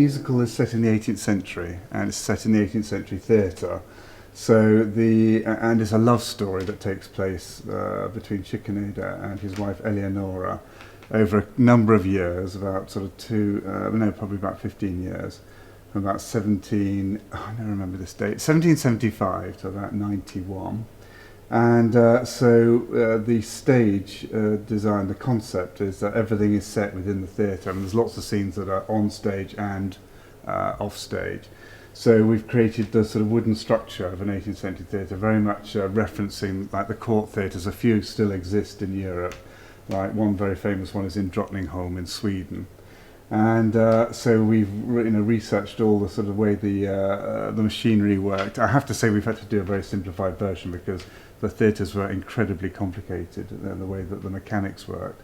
musical is set in the 18th century, and it's set in the 18th century theatre. So and it's a love story that takes place between Schikaneder and his wife Eleonore over a number of years, about sort of probably about 15 years, from about I don't remember this date, 1775 to about 91. And so the stage design, the concept is that everything is set within the theatre, and there's lots of scenes that are on stage and off stage. So we've created the sort of wooden structure of an 18th century theatre, very much referencing like the court theatres. A few still exist in Europe. Like one very famous one is in Drottningholm in Sweden. And so we've researched all the sort of way the machinery worked. I have to say we've had to do a very simplified version because the theatres were incredibly complicated, the way that the mechanics worked.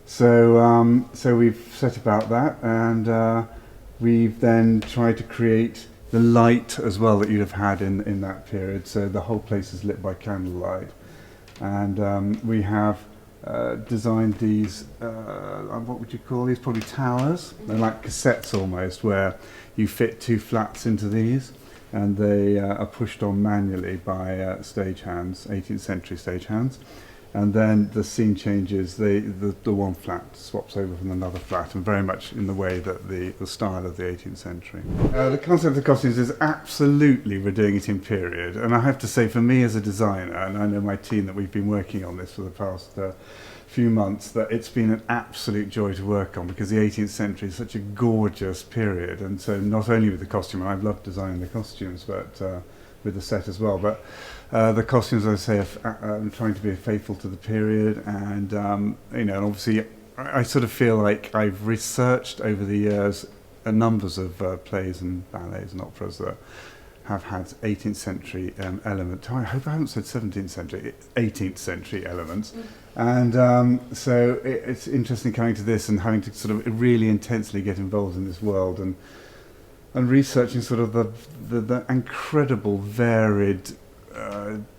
So we've set about that, and we've then tried to create the light as well that you'd have had in that period. So the whole place is lit by candlelight, and we have designed these, what would you call these? Probably towers. They're like cassettes almost, where you fit two flats into these, and they are pushed on manually by stagehands, 18th century stagehands. And then the scene changes, the one flat swaps over from another flat, and very much in the way that the style of the 18th century. The concept of the costumes is absolutely, we're doing it in period. And I have to say, for me as a designer, and I know my team that we've been working on this for the past few months, that it's been an absolute joy to work on, because the 18th century is such a gorgeous period. And so not only with the costume, and I've loved designing the costumes, but with the set as well. But the costumes, as I say, I'm trying to be faithful to the period, and and obviously I sort of feel like I've researched over the years numbers of plays and ballets and operas that have had 18th century element. I hope I haven't said 17th century, 18th century elements. And so it's interesting coming to this and having to sort of really intensely get involved in this world and researching sort of the incredible varied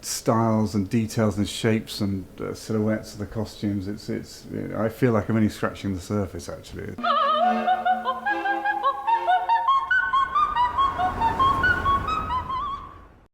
styles and details and shapes and silhouettes of the costumes. I feel like I'm only scratching the surface, actually.